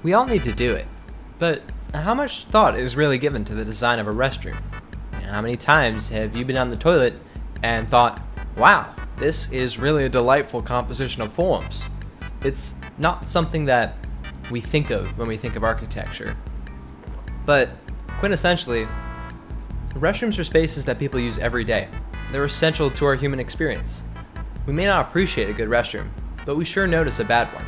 We all need to do it, but how much thought is really given to the design of a restroom? How many times have you been on the toilet and thought, wow, this is really a delightful composition of forms? It's not something that we think of when we think of architecture, but quintessentially, restrooms are spaces that people use every day. They're essential to our human experience. We may not appreciate a good restroom, but we sure notice a bad one.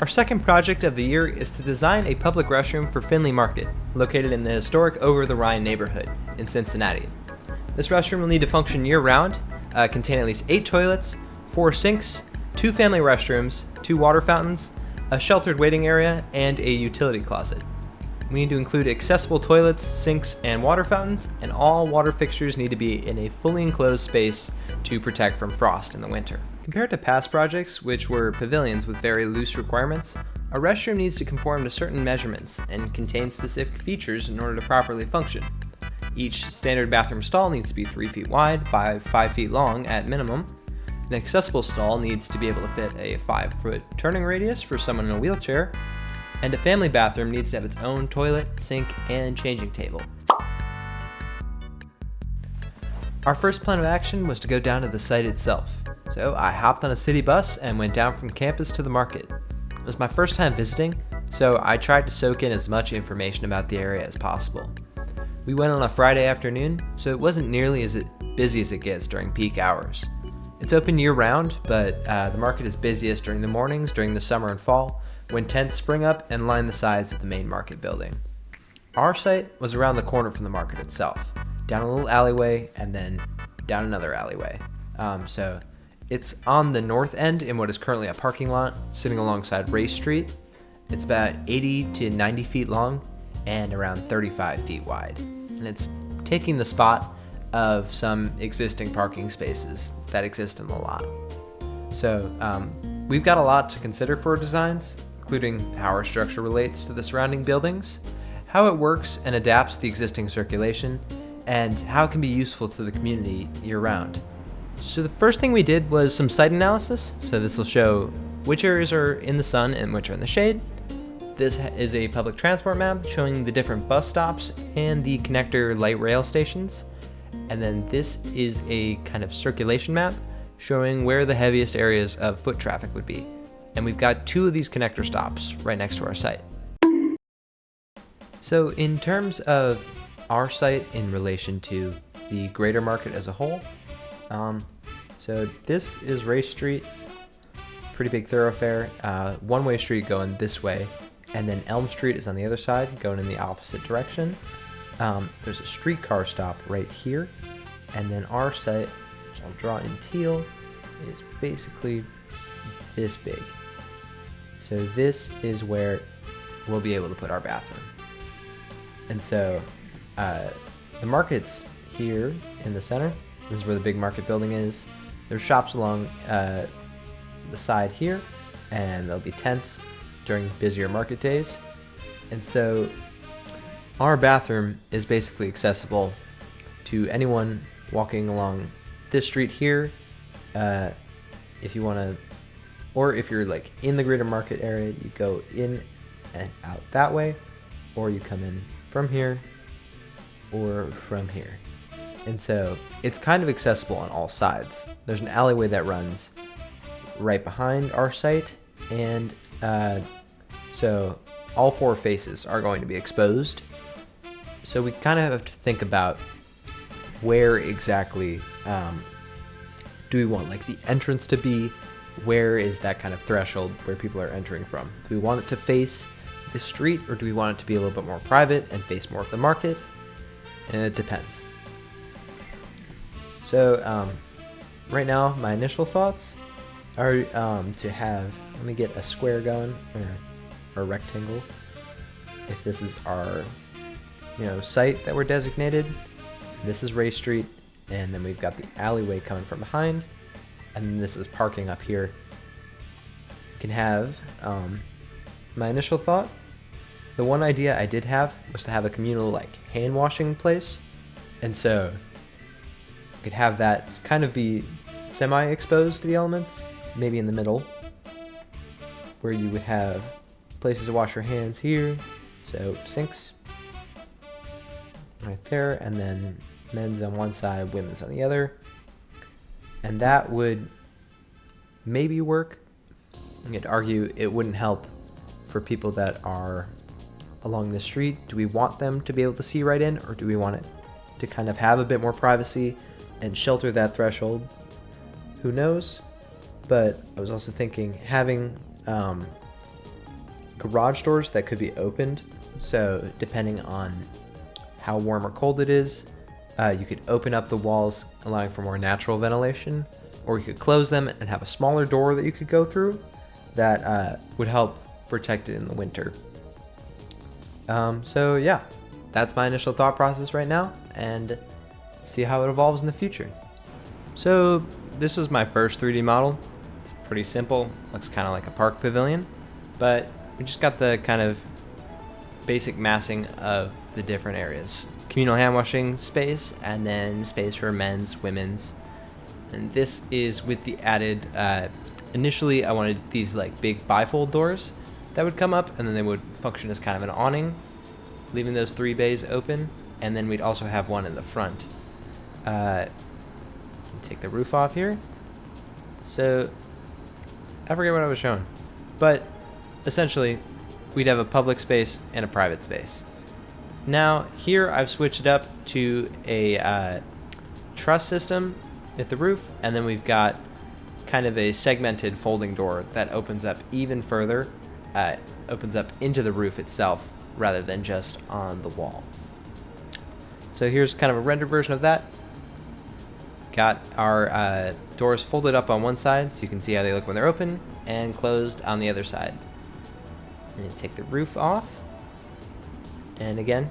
Our second project of the year is to design a public restroom for Findlay Market, located in the historic Over the Rhine neighborhood in Cincinnati. This restroom will need to function year-round, contain at least 8 toilets, 4 sinks, 2 family restrooms, 2 water fountains, a sheltered waiting area, and a utility closet. We need to include accessible toilets, sinks, and water fountains, and all water fixtures need to be in a fully enclosed space to protect from frost in the winter. Compared to past projects, which were pavilions with very loose requirements, a restroom needs to conform to certain measurements and contain specific features in order to properly function. Each standard bathroom stall needs to be 3 feet wide by 5 feet long at minimum. An accessible stall needs to be able to fit a 5-foot turning radius for someone in a wheelchair, and a family bathroom needs to have its own toilet, sink, and changing table. Our first plan of action was to go down to the site itself, so I hopped on a city bus and went down from campus to the market. It was my first time visiting, so I tried to soak in as much information about the area as possible. We went on a Friday afternoon, so it wasn't nearly as busy as it gets during peak hours. It's open year-round, but the market is busiest during the mornings during the summer and fall, when tents spring up and line the sides of the main market building. Our site was around the corner from the market itself, down a little alleyway, and then down another alleyway. So it's on the north end in what is currently a parking lot, sitting alongside Race Street. It's about 80 to 90 feet long and around 35 feet wide. And it's taking the spot of some existing parking spaces that exist in the lot. So we've got a lot to consider for our designs, including how our structure relates to the surrounding buildings, how it works and adapts to the existing circulation, and how it can be useful to the community year-round. So the first thing we did was some site analysis. So this will show which areas are in the sun and which are in the shade. This is a public transport map showing the different bus stops and the connector light rail stations. And then this is a kind of circulation map showing where the heaviest areas of foot traffic would be. And we've got 2 of these connector stops right next to our site. So in terms of our site in relation to the greater market as a whole, so this is Race Street, pretty big thoroughfare, one-way street going this way, and then Elm Street is on the other side going in the opposite direction. There's a streetcar stop right here, and then our site, which I'll draw in teal, is basically this big. So this is where we'll be able to put our bathroom. And so the market's here in the center. This is where the big market building is. There's shops along the side here, and there'll be tents during busier market days. And so our bathroom is basically accessible to anyone walking along this street here, if you want to, or if you're like in the greater market area, you go in and out that way, or you come in from here or from here. And so it's kind of accessible on all sides. There's an alleyway that runs right behind our site, and so all 4 faces are going to be exposed. So we kind of have to think about where exactly do we want like the entrance to be? Where is that kind of threshold where people are entering from? Do we want it to face the street, or do we want it to be a little bit more private and face more of the market? And it depends. So right now, my initial thoughts are to have, let me get a square going, or a rectangle. If this is our site that we're designated, this is Race Street, and then we've got the alleyway coming from behind, and then this is parking up here. You can have my initial thought. The one idea I did have was to have a communal like hand washing place, and so you could have that kind of be semi-exposed to the elements, maybe in the middle, where you would have places to wash your hands here. So sinks right there, and then men's on one side, women's on the other. And that would maybe work. I'm going to argue it wouldn't help for people that are along the street. Do we want them to be able to see right in, or do we want it to kind of have a bit more privacy and shelter that threshold? Who knows? But I was also thinking having garage doors that could be opened. So depending on how warm or cold it is, you could open up the walls, allowing for more natural ventilation, or you could close them and have a smaller door that you could go through that would help protect it in the winter. So yeah, that's my initial thought process right now, and see how it evolves in the future. So this was my first 3D model. It's pretty simple, looks kind of like a park pavilion, but we just got the kind of basic massing of the different areas. Communal hand washing space, and then space for men's, women's. And this is with the added, initially I wanted these like big bifold doors that would come up, and then they would function as kind of an awning, leaving those 3 bays open. And then we'd also have one in the front. Take the roof off here. So I forget what I was showing, but essentially we'd have a public space and a private space. Now here I've switched it up to a truss system at the roof, and then we've got kind of a segmented folding door that opens up even further, opens up into the roof itself rather than just on the wall. So here's kind of a rendered version of that. Got our doors folded up on one side so you can see how they look when they're open, and closed on the other side. And then take the roof off, and again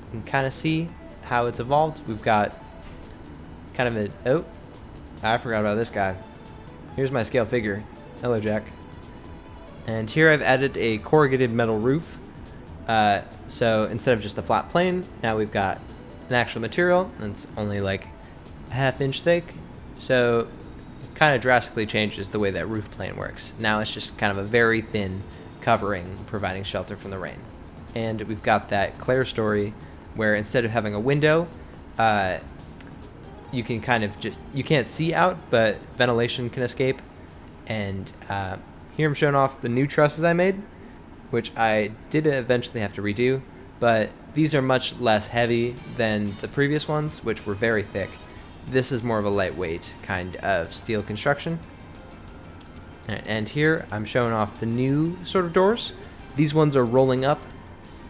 you can kind of see how it's evolved. We've got kind of a, oh, I forgot about this guy. Here's my scale figure. Hello, Jack. And here I've added a corrugated metal roof. So instead of just a flat plane, now we've got an actual material that's only like a ½ inch thick. So it kind of drastically changes the way that roof plane works. Now it's just kind of a very thin covering, providing shelter from the rain. And we've got that clerestory where instead of having a window, you can kind of just, you can't see out, but ventilation can escape. And here I'm showing off the new trusses I made, which I did eventually have to redo, but these are much less heavy than the previous ones, which were very thick. This is more of a lightweight kind of steel construction. And here I'm showing off the new sort of doors. These ones are rolling up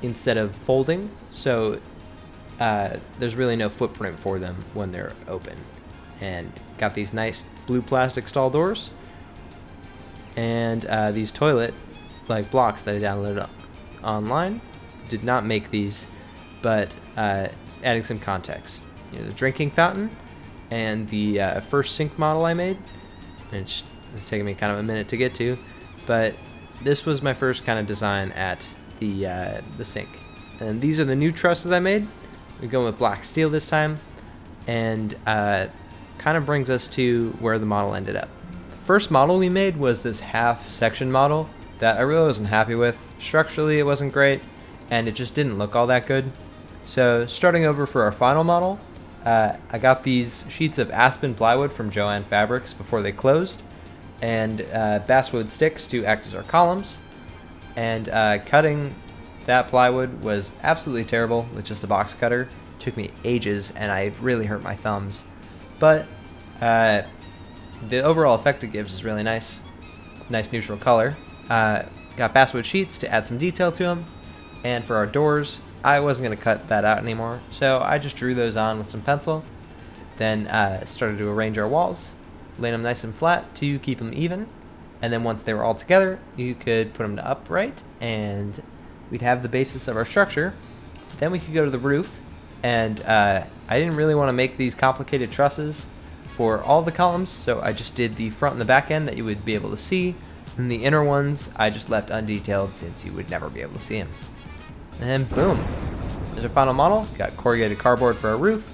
instead of folding, so there's really no footprint for them when they're open. And got these nice blue plastic stall doors, and these toilet like blocks that I downloaded online. Did not make these, but adding some context. You know, the drinking fountain and the first sink model I made, which it's taking me kind of a minute to get to, but this was my first kind of design at the sink. And these are the new trusses I made. We're going with black steel this time, and kind of brings us to where the model ended up. The first model we made was this half section model that I really wasn't happy with. Structurally it wasn't great, and it just didn't look all that good. So starting over for our final model, I got these sheets of aspen plywood from Joann Fabrics before they closed, and basswood sticks to act as our columns. And cutting that plywood was absolutely terrible with just a box cutter. It took me ages, and I really hurt my thumbs. But the overall effect it gives is really nice. Nice neutral color. Got basswood sheets to add some detail to them. And for our doors, I wasn't going to cut that out anymore, so I just drew those on with some pencil. Then started to arrange our walls, laying them nice and flat to keep them even. And then once they were all together, you could put them to upright, and we'd have the basis of our structure. Then we could go to the roof, and I didn't really want to make these complicated trusses for all the columns, so I just did the front and the back end that you would be able to see, and the inner ones I just left undetailed since you would never be able to see them. And boom, there's our final model. Got corrugated cardboard for our roof,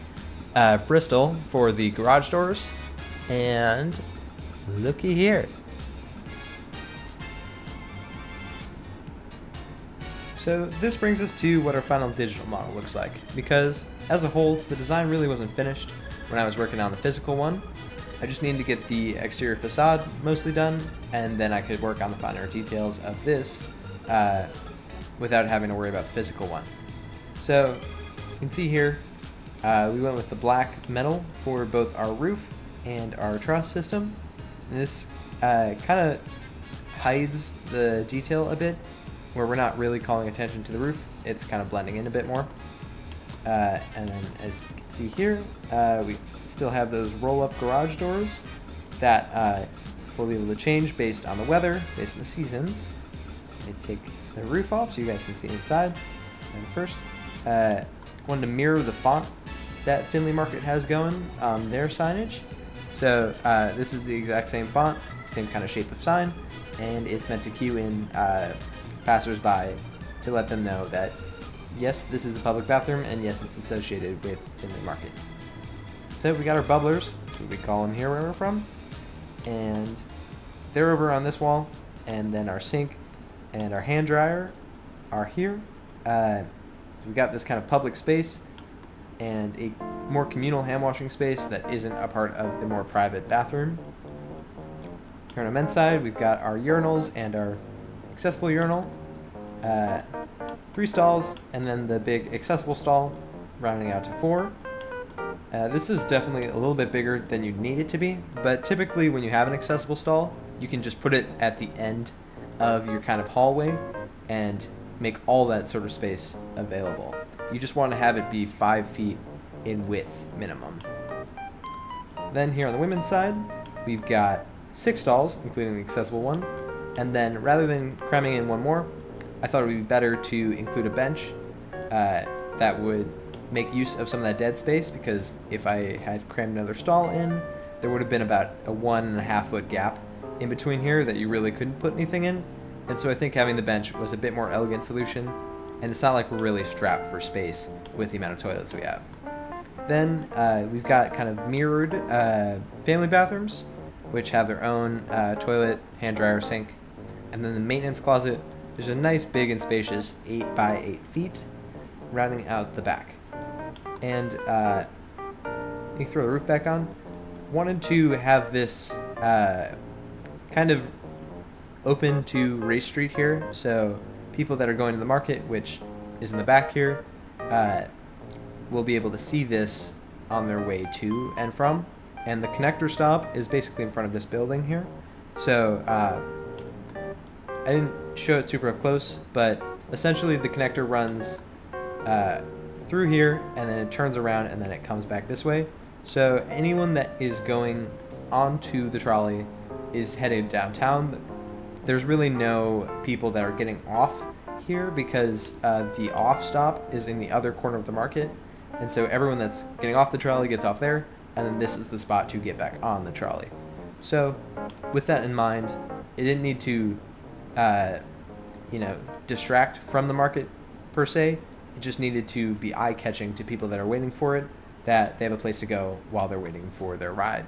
Bristol for the garage doors, and looky here. So this brings us to what our final digital model looks like, because as a whole, the design really wasn't finished when I was working on the physical one. I just needed to get the exterior facade mostly done, and then I could work on the finer details of this without having to worry about the physical one. So you can see here, we went with the black metal for both our roof and our truss system. And this kind of hides the detail a bit, where we're not really calling attention to the roof. It's kind of blending in a bit more. And then as you can see here, we still have those roll-up garage doors that we'll be able to change based on the weather, based on the seasons. Let me take the roof off so you guys can see inside. And first, wanted to mirror the font that Findlay Market has going on their signage. So this is the exact same font, same kind of shape of sign, and it's meant to cue in passersby to let them know that yes, this is a public bathroom, and yes, it's associated with Findlay Market. So we got our bubblers, that's what we call them here where we're from, and they're over on this wall, and then our sink and our hand dryer are here. We got this kind of public space and a more communal hand washing space that isn't a part of the more private bathroom. Here on the men's side, we've got our urinals and our accessible urinal, 3 stalls, and then the big accessible stall, rounding out to 4. This is definitely a little bit bigger than you need it to be, but typically when you have an accessible stall, you can just put it at the end of your kind of hallway and make all that sort of space available. You just want to have it be 5 feet in width minimum. Then here on the women's side, we've got 6 stalls, including the accessible one, and then rather than cramming in one more, I thought it would be better to include a bench that would make use of some of that dead space, because if I had crammed another stall in, there would have been about a 1.5 foot gap in between here that you really couldn't put anything in. And so I think having the bench was a bit more elegant solution, and it's not like we're really strapped for space with the amount of toilets we have. Then we've got kind of mirrored family bathrooms, which have their own toilet, hand dryer, sink. And then the maintenance closet, there's a nice big and spacious 8 by 8 feet rounding out the back. And you throw the roof back on. Wanted to have this kind of open to Race Street here, so people that are going to the market, which is in the back here, will be able to see this on their way to and from. And the connector stop is basically in front of this building here. So I didn't show it super up close, but essentially the connector runs through here, and then it turns around, and then it comes back this way. So anyone that is going onto the trolley is headed downtown. There's really no people that are getting off here, because the off stop is in the other corner of the market, and so everyone that's getting off the trolley gets off there, and then this is the spot to get back on the trolley. So with that in mind, it didn't need to distract from the market per se. It just needed to be eye-catching to people that are waiting for it, that they have a place to go while they're waiting for their ride.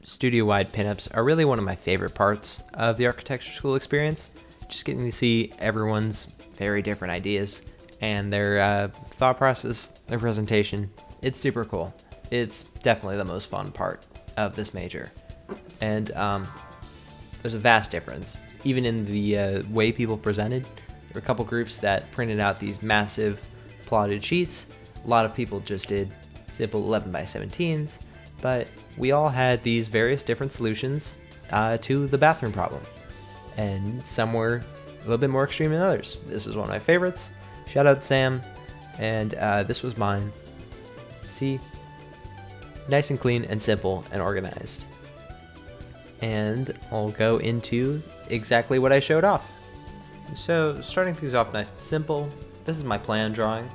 Studio-wide pinups are really one of my favorite parts of the architecture school experience. Just getting to see everyone's very different ideas and their thought process, their presentation. It's super cool. It's definitely the most fun part of this major. And there's a vast difference. Even in the way people presented, there were a couple groups that printed out these massive plotted sheets. A lot of people just did simple 11 by 17s, but we all had these various different solutions to the bathroom problem. And some were a little bit more extreme than others. This is one of my favorites. Shout out Sam. And this was mine. See? Nice and clean and simple and organized. And I'll go into exactly what I showed off. So starting things off nice and simple, this is my plan drawing.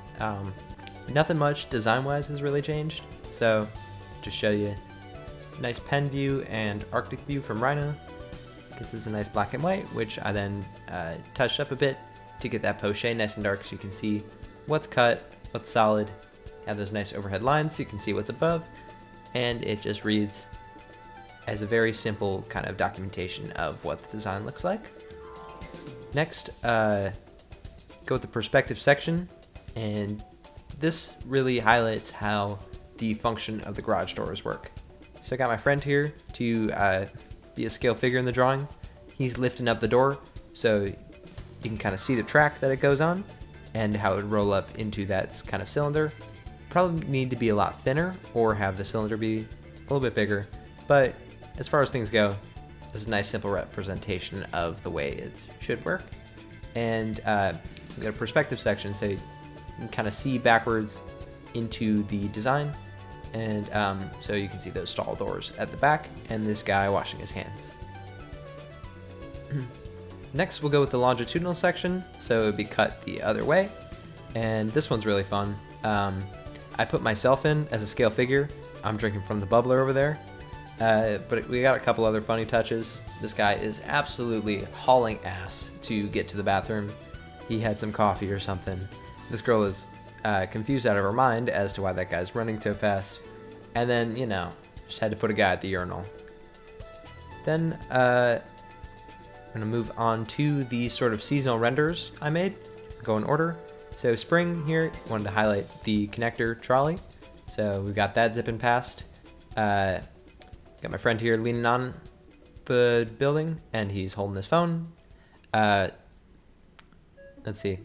Nothing much design-wise has really changed. So just show you nice pen view and Arctic view from Rhino. This is a nice black and white, which I then touched up a bit to get that poche nice and dark so you can see what's cut, what's solid. Have those nice overhead lines so you can see what's above. And it just reads as a very simple kind of documentation of what the design looks like. Next, go with the perspective section, and this really highlights how the function of the garage doors work. So I got my friend here to be a scale figure in the drawing. He's lifting up the door, so you can kind of see the track that it goes on and how it would roll up into that kind of cylinder. Probably need to be a lot thinner or have the cylinder be a little bit bigger, but as far as things go, this is a nice simple representation of the way it should work. And we got a perspective section, so you can kind of see backwards into the design, and so you can see those stall doors at the back and this guy washing his hands. Next, we'll go with the longitudinal section, so it would be cut the other way, and this one's really fun. I put myself in as a scale figure. I'm drinking from the bubbler over there, but we got a couple other funny touches. This guy is absolutely hauling ass to get to the bathroom. He had some coffee or something. This girl is confused out of her mind as to why that guy's running so fast, and then, you know, just had to put a guy at the urinal. Then I'm gonna move on to the sort of seasonal renders I made. Go in order. So spring here, wanted to highlight the connector trolley. So we've got that zipping past. Got my friend here leaning on the building, and he's holding his phone. Let's see.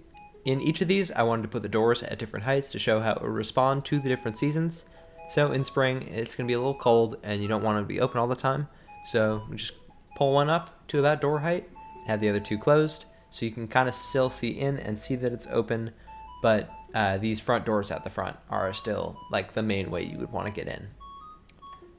In each of these, I wanted to put the doors at different heights to show how it would respond to the different seasons. So in spring, it's going to be a little cold, and you don't want it to be open all the time. So we just pull one up to about door height, have the other two closed, so you can kind of still see in and see that it's open, but these front doors at the front are still like the main way you would want to get in.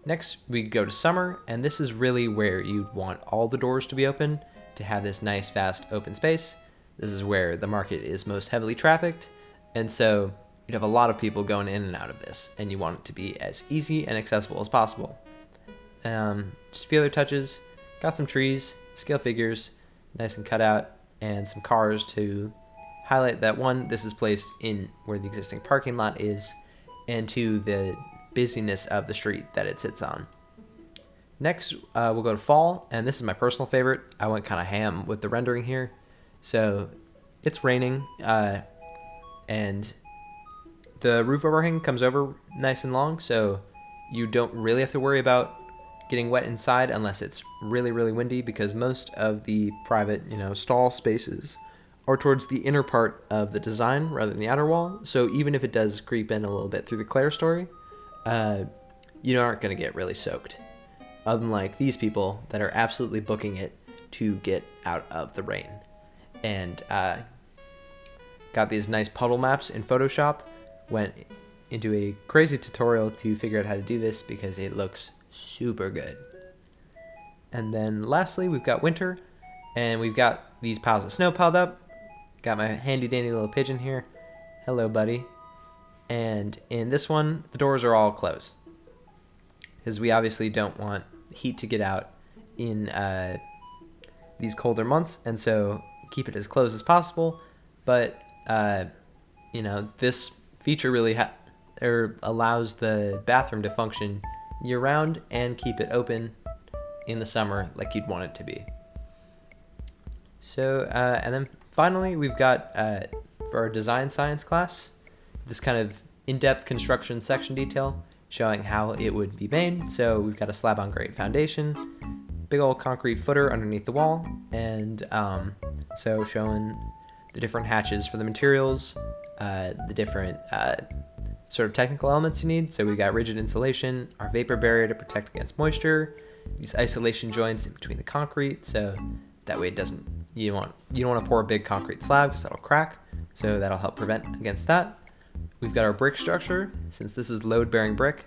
Next, we go to summer, and this is really where you'd want all the doors to be open to have this nice, fast, open space. This is where the market is most heavily trafficked, and so you'd have a lot of people going in and out of this, and you want it to be as easy and accessible as possible. Just a few other touches. Got some trees, scale figures, nice and cut out, and some cars to highlight that, one, this is placed in where the existing parking lot is, and two, the busyness of the street that it sits on. Next, we'll go to fall, and this is my personal favorite. I went kind of ham with the rendering here. So it's raining, and the roof overhang comes over nice and long, so you don't really have to worry about getting wet inside unless it's really, really windy, because most of the private, stall spaces are towards the inner part of the design rather than the outer wall. So even if it does creep in a little bit through the clerestory, you aren't going to get really soaked. Unlike these people that are absolutely booking it to get out of the rain. And got these nice puddle maps in Photoshop. Went into a crazy tutorial to figure out how to do this because it looks super good. And then lastly, we've got winter, and we've got these piles of snow piled up. Got my handy dandy little pigeon here. Hello, buddy. And in this one, the doors are all closed, because we obviously don't want heat to get out in these colder months, and so keep it as closed as possible. But this feature really allows the bathroom to function year round and keep it open in the summer like you'd want it to be. So and then finally, we've got for our design science class, this kind of in-depth construction section detail showing how it would be made. So we've got a slab on grade foundation, big old concrete footer underneath the wall, and so showing the different hatches for the materials, the different sort of technical elements you need. So we got rigid insulation, our vapor barrier to protect against moisture, these isolation joints in between the concrete, so that way it doesn't, you don't want to pour a big concrete slab because that'll crack, so that'll help prevent against that. We've got our brick structure. Since this is load-bearing brick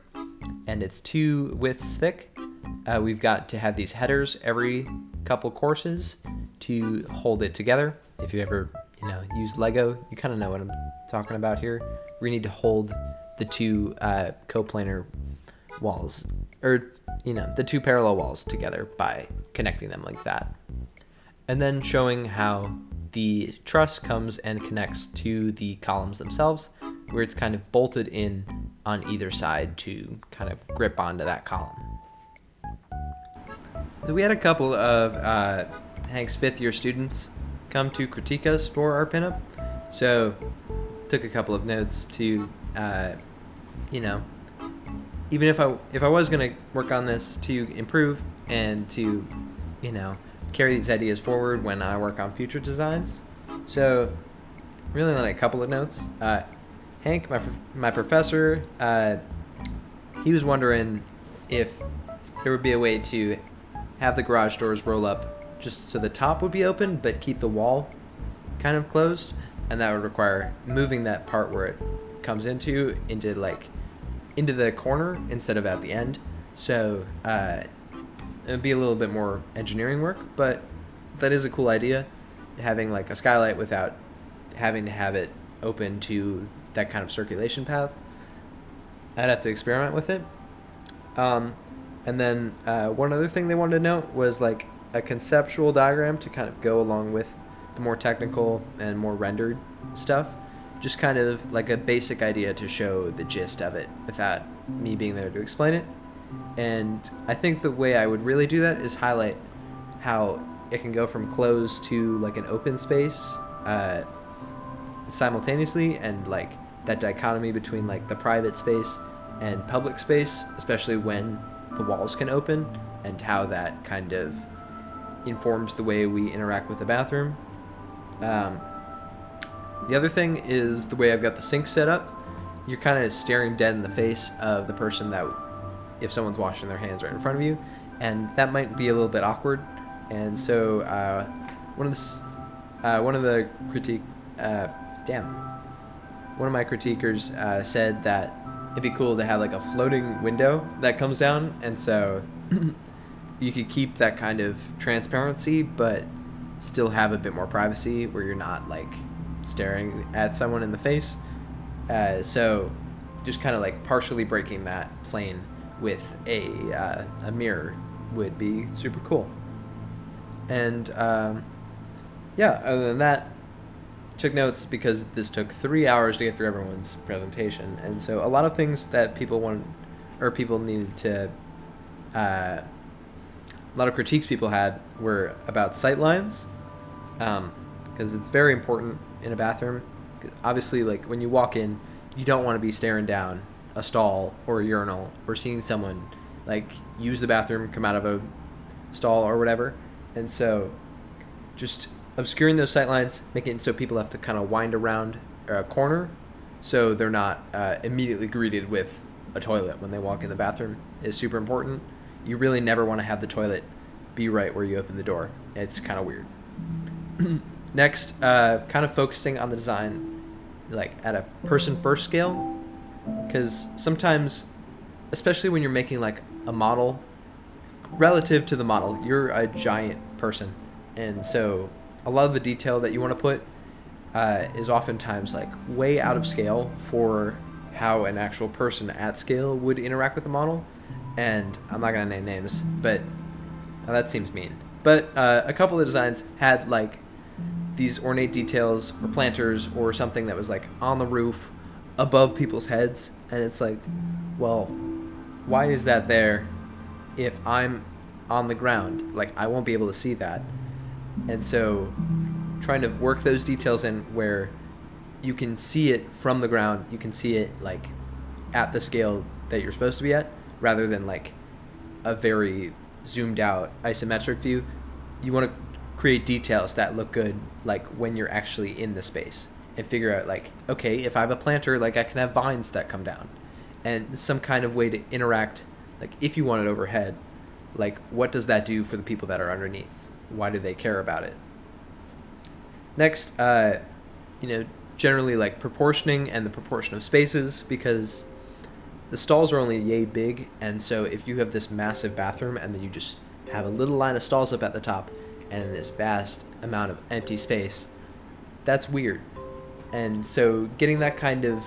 and it's 2 widths thick, we've got to have these headers every couple courses to hold it together. If you ever used Lego, you kind of know what I'm talking about here. We need to hold the 2 coplanar walls, or the 2 parallel walls together by connecting them like that. And then showing how the truss comes and connects to the columns themselves, where it's kind of bolted in on either side to kind of grip onto that column. we had a couple of Hank's 5th-year students come to critique us for our pinup. So took a couple of notes to, even if I was gonna work on this to improve and to, carry these ideas forward when I work on future designs. So really only a couple of notes. Hank, my professor, he was wondering if there would be a way to have the garage doors roll up just so the top would be open but keep the wall kind of closed, and that would require moving that part where it comes into the corner instead of at the end. So it would be a little bit more engineering work, but that is a cool idea, having like a skylight without having to have it open to that kind of circulation path. I'd have to experiment with it. And then one other thing they wanted to note was like a conceptual diagram to kind of go along with the more technical and more rendered stuff. Just kind of like a basic idea to show the gist of it without me being there to explain it. And I think the way I would really do that is highlight how it can go from closed to like an open space simultaneously, and like that dichotomy between like the private space and public space, especially when the walls can open, and how that kind of informs the way we interact with the bathroom. The other thing is the way I've got the sink set up. You're kind of staring dead in the face of the person that, if someone's washing their hands right in front of you, and that might be a little bit awkward. And so one of my critiquers said that it'd be cool to have like a floating window that comes down, and so you could keep that kind of transparency but still have a bit more privacy where you're not like staring at someone in the face. So just kind of like partially breaking that plane with a mirror would be super cool. And other than that, took notes because this took 3 hours to get through everyone's presentation, and so a lot of things that people needed to a lot of critiques people had were about sight lines, because it's very important in a bathroom. Obviously, like when you walk in, you don't want to be staring down a stall or a urinal or seeing someone like use the bathroom, come out of a stall or whatever. And so just obscuring those sight lines, making it so people have to kind of wind around a corner so they're not immediately greeted with a toilet when they walk in the bathroom is super important. You really never want to have the toilet be right where you open the door. It's kind of weird. Next, kind of focusing on the design like at a person first scale, because sometimes, especially when you're making like a model, relative to the model, you're a giant person, and so a lot of the detail that you want to put is oftentimes like way out of scale for how an actual person at scale would interact with the model. And I'm not gonna name names, but that seems mean. But a couple of designs had like these ornate details or planters or something that was like on the roof above people's heads, and it's like, well, why is that there if I'm on the ground? Like, I won't be able to see that. And so trying to work those details in where you can see it from the ground, you can see it like at the scale that you're supposed to be at, rather than like a very zoomed out isometric view. You want to create details that look good like when you're actually in the space, and figure out like, okay, if I have a planter, like I can have vines that come down, and some kind of way to interact. Like if you want it overhead, like what does that do for the people that are underneath? Why do they care about it? Next, generally like proportioning and the proportion of spaces, because the stalls are only yay big, and so if you have this massive bathroom and then you just have a little line of stalls up at the top and this vast amount of empty space, that's weird. And so getting that kind of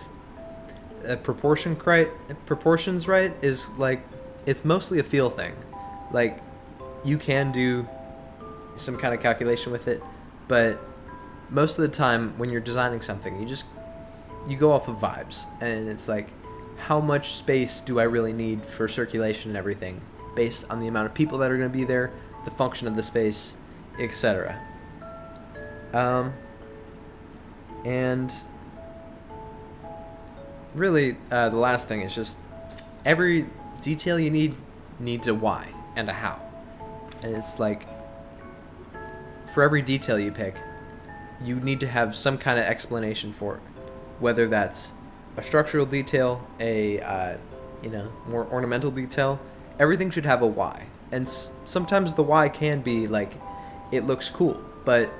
proportions right is like, it's mostly a feel thing. Like you can do some kind of calculation with it, but most of the time when you're designing something, you go off of vibes, and it's like, how much space do I really need for circulation and everything based on the amount of people that are going to be there, the function of the space, etc. And really, the last thing is just every detail you need needs a why and a how. And it's like, for every detail you pick, you need to have some kind of explanation for it. Whether that's a structural detail, a more ornamental detail, everything should have a why. And sometimes the why can be like, it looks cool, but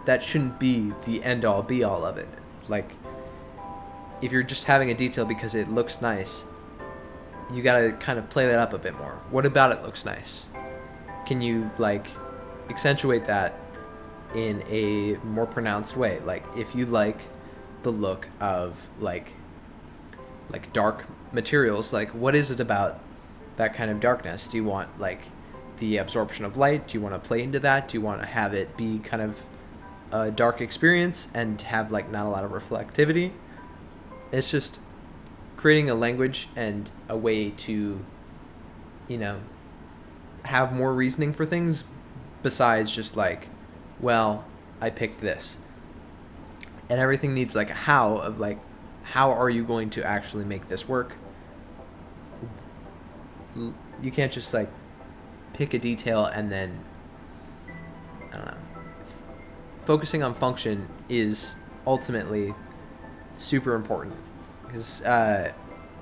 that shouldn't be the end all be all of it. Like, if you're just having a detail because it looks nice, you gotta kind of play that up a bit more. What about it looks nice? Can you like accentuate that in a more pronounced way? Like, if you like the look of like dark materials, like what is it about that kind of darkness? Do you want like the absorption of light? Do you want to play into that? Do you want to have it be kind of a dark experience and have like not a lot of reflectivity? It's just creating a language and a way to, have more reasoning for things besides just like, well, I picked this. And everything needs like a how of like, how are you going to actually make this work? You can't just like pick a detail and then, I don't know. Focusing on function is ultimately super important, because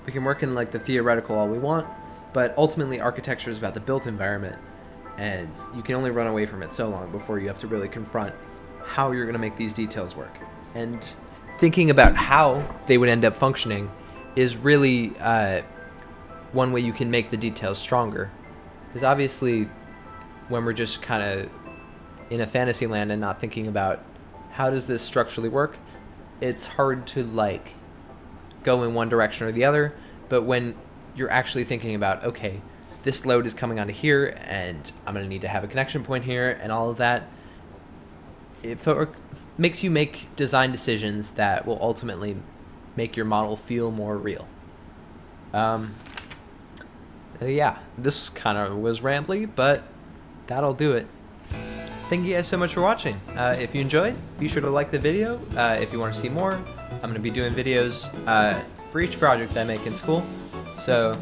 we can work in like the theoretical all we want, but ultimately architecture is about the built environment, and you can only run away from it so long before you have to really confront how you're going to make these details work. And thinking about how they would end up functioning is really one way you can make the details stronger, because obviously when we're just kind of in a fantasy land and not thinking about how does this structurally work, it's hard to like go in one direction or the other. But when you're actually thinking about, okay, this load is coming onto here and I'm going to need to have a connection point here and all of that, it makes you make design decisions that will ultimately make your model feel more real. Yeah, this kind of was rambly, but that'll do it. Thank you guys so much for watching. If you enjoyed, be sure to like the video. If you want to see more, I'm going to be doing videos for each project I make in school. So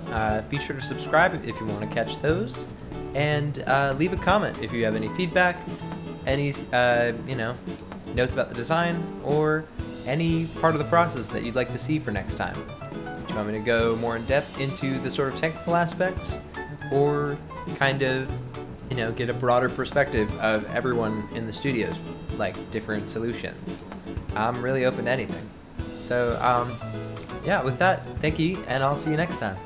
be sure to subscribe if you want to catch those. And leave a comment if you have any feedback, any notes about the design, or any part of the process that you'd like to see for next time. Do you want me to go more in depth into the sort of technical aspects, or kind of get a broader perspective of everyone in the studios, like different solutions? I'm really open to anything. So yeah, with that, thank you, and I'll see you next time.